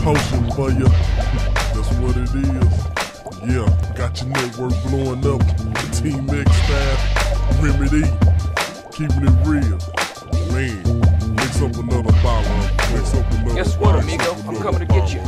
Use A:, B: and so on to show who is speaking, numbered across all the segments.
A: potion for you. That's what it is. Yeah, got your network blowing up. Team X staff, Remedy, keeping it real. Man, mix up another bottle. Mix up another.
B: Guess what, amigo? I'm coming to get you.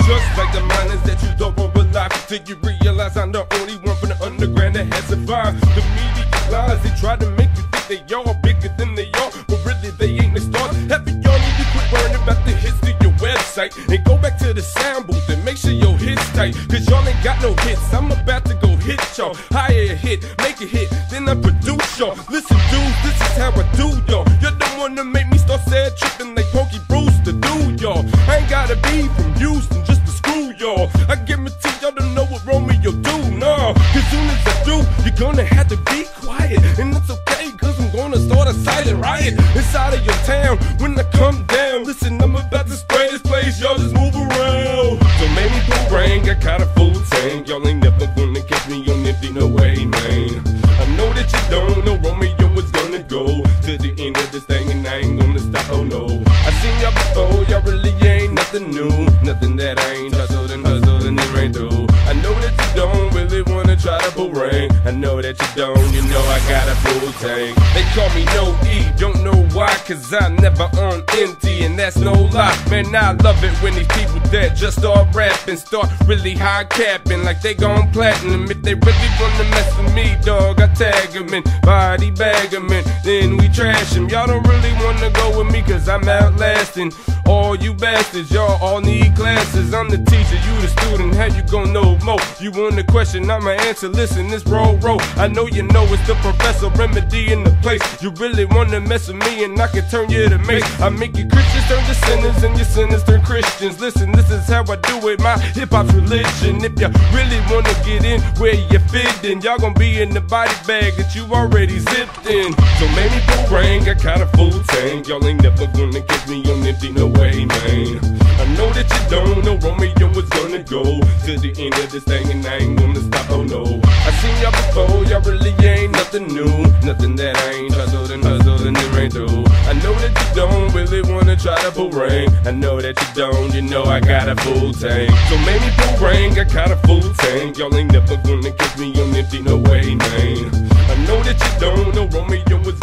C: Just like the miners that you don't want but life till you realize I'm the only one from the underground that has survived. The media lies, they try to make you think they all bigger than they are, but really they ain't the stars. Half of y'all need to quit worrying about the hits to your website and go back to the sound booth and make sure your hits tight, cause y'all ain't got no hits. I'm about to go hit y'all, hire a hit, make a hit, then I produce y'all. Listen dudes, this is how I do y'all. You're the one that make me start sad tripping like Pokey Brewster do y'all. I ain't gotta be from Houston just to screw y'all. I guarantee y'all don't know what Romeo do, nah. Cause soon as I do, you're gonna have to be quiet. And it's okay, cause I'm gonna start a silent riot inside of your town when I come down. Listen, I'm about to spray this place, y'all just move around. So maybe boomerang, I got a full tank. Y'all ain't never gonna catch me on empty, no way, man. I know that you don't know Romeo was gonna go to the end of this thing and I ain't gonna stop, oh no. I seen y'all before, y'all really ain't nothing new. Nothing that I ain't hustled and it ran through. I know that you don't really wanna try to boomerang. I know that you don't, you know I got a full tank. They call me No E, don't know why, cause I'm never on empty, and that's no lie. Man, I love it when these people that just start rapping start really high capping like they gon' platinum. If they really wanna mess with me, dog, I tag them in, body bag them in, then we trash them. Y'all don't really wanna go with me cause I'm outlasting all you bastards. Y'all all need classes. I'm the teacher, you the student, how you gon' know more? You want the question, I'ma answer. Listen, this roll. I know you know it's the Professor Remedy in the place. You really wanna mess with me and I can turn you to mace. I make you Christians turn to sinners and your sinners turn Christians. Listen, this is how I do it, my hip-hop's religion. If you really wanna get in where you fit, then y'all gon' be in the body bag that you already zipped in. So maybe boomerang, I got a full tank. Y'all ain't never gonna catch me on empty, no way, man. I know that you don't know Romeo was gonna go to the end of this thing and I ain't gonna stop, oh no. I seen y'all before, y'all really ain't nothing new. Nothing that I ain't hustled and it ran through. I know that you don't really wanna try to boomerang. I know that you don't, you know I got a full tank. So maybe boomerang, I got a full tank. Y'all ain't never gonna catch me on empty, no way, man. I know that you don't know Romeo was